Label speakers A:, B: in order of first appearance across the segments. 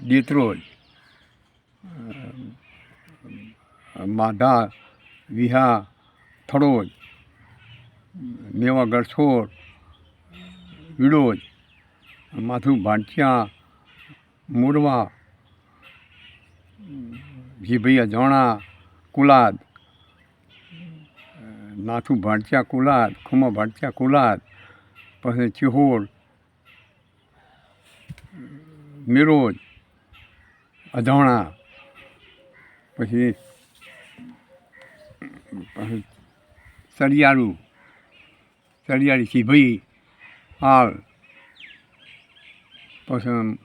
A: દેત્રોજ, માધા, વિહા, થડોજ, મેવા ગરછોડ, વિડોજ, માથું ભાંચ્યા, મોરવા, જીભૈયા જોણા, કુલાદ, નાથું ભાંચ્યા કુલાદ, ખુમા ભાંચ્યા કુલાદ, પછી ચિહોડ, મિરોજ, અધોણા, પછી સરિયાળી ચીભઈ, હાલ, પછી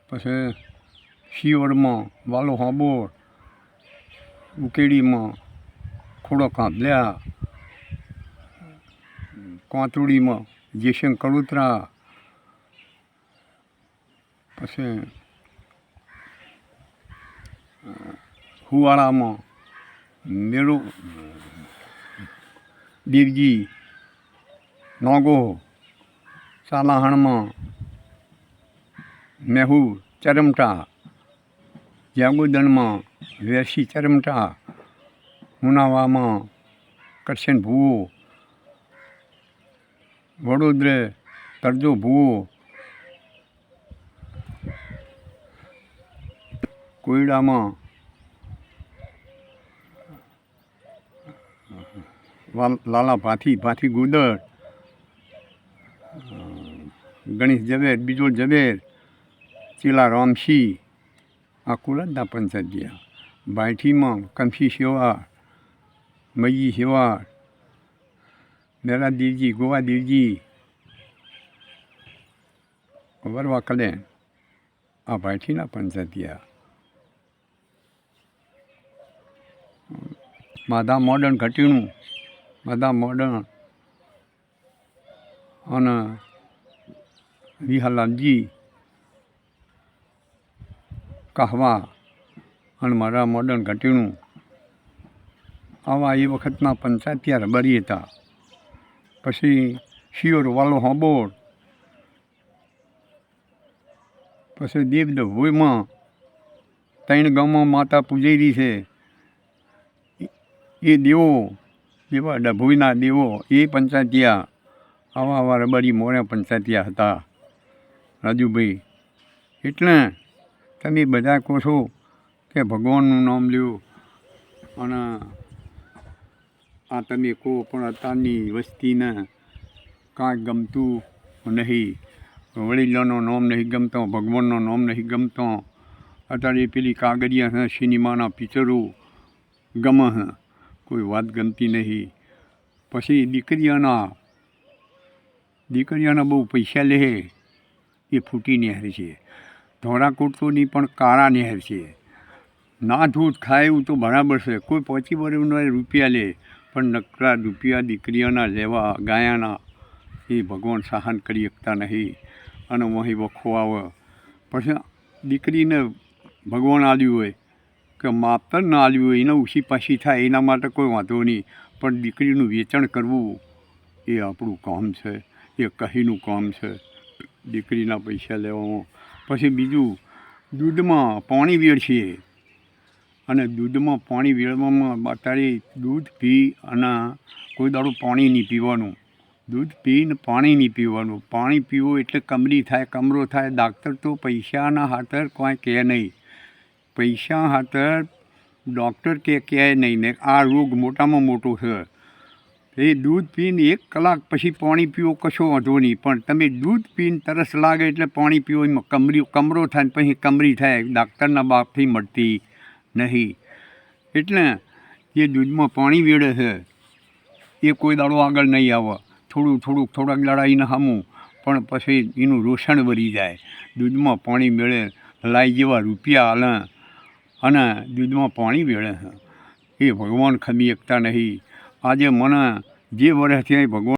A: પછી શિયોડમાં વાલો હાંબોર, ઉકેડીમાં ખોડો કાંધલ્યા, કોંતરુડીમાં જેસંગ કડોતરા, પછી હુવાળામાં મેળો દેવજી, નોગો, સાલાહણમાં મેહુર, ચરમટા, જાગોદનમાં વેરસી ચરમટા, મુનાવામાં કરશન ભૂવો, વડોદરે તરજો ભૂવો, કોયડામાં લાલા ભાથી ગોદર, ગણેશ ઝવેર, બીજોડ ઝવેર, ચીલા રામસી, આ કુલદના પંચાયત ગયા. બાયઠીમાં કંફી સેવા, મયી સેવા, મેરા દેવજી, ગોવા દેવજી, વરવા કલેન, આ બાયઠીના પંચાયત ગયા. માધા મોડર્ન ઘટીણું, માધા મોડર્ન અને વિહાલાલજી કહવા અને મારા મોડર્ન ઘટીણું, આવા એ વખતના પંચાયતિયા રબારી હતા. પછી શિયોર વાલો હાંબોર, પછી દેવદભોઈમાં 3 ગામમાં માતા પૂજેરી છે. એ દેવો એવા ડભોઈના દેવો એ પંચાયતિયા, આવા રબારી મોર્યા પંચાયતિયા હતા રાજુભાઈ. એટલે તમે બધા કહો છો કે ભગવાનનું નામ લ્યો અને આ તમે કહો, પણ અત્યારની વસ્તીને કાંઈ ગમતું નહીં. વડીલોનું નામ નહીં ગમતો, ભગવાનનું નામ નહીં ગમતો. અત્યારે પેલી કાગળિયા છે સિનેમાના પિક્ચરો ગમે છે, કોઈ વાત ગમતી નહીં. પછી દીકરીઓના બહુ પૈસા લે એ ફૂટી નહેર છે. ધોળા કુર્તોની પણ કાળા નહેર છે. ના ધૂત ખાય એવું તો બરાબર છે. કોઈ 25 વર્ષના રૂપિયા લે, પણ નકરા રૂપિયા દીકરીઓના લેવા ગાયાના એ ભગવાન સહન કરી શકતા નહીં. અને વહીં વખો આવે. પછી દીકરીને ભગવાન આલ્યું હોય કે માપતર ના આલ્યું હોય, એને ઉછી પાછી થાય એના માટે કોઈ વાંધો નહીં. પણ દીકરીનું વેચાણ કરવું એ આપણું કામ છે, એ કહીનું કામ છે દીકરીના પૈસા લેવામાં. પછી બીજું, દૂધમાં પાણી વેચીએ અને દૂધમાં પાણી વેળવામાં અત્યારે દૂધ પી અને કોઈ દાડો પાણી નહીં પીવાનું. દૂધ પીને પાણી નહીં પીવાનું. પાણી પીવું એટલે કમરી થાય, કમરો થાય. ડાક્ટર તો પૈસાના હાથર કોઈ કહે નહીં. પૈસા હાથર ડૉક્ટર કહે નહીં ને આ રોગ મોટામાં મોટો છે. એ દૂધ પીને 1 કલાક પછી પાણી પીવો કશો વાંધો નહીં, પણ તમે દૂધ પીને તરસ લાગે એટલે પાણી પીવો એમાં કમરો થાય ને પછી કમરી થાય. ડાક્ટરના બાપથી મળતી નહીં. એટલે જે દૂધમાં પાણી વેડે છે એ કોઈ દાડો આગળ નહીં આવે. થોડાક લડાઈને સામું, પણ પછી એનું રોષણ વળી જાય. દૂધમાં પાણી મેળે, લાઈ જેવા રૂપિયા હાલે અને દૂધમાં પાણી વેળે છે એ ભગવાન ખમી શકતા નહીં. આજે મને જે વર્ષથી ભગવાન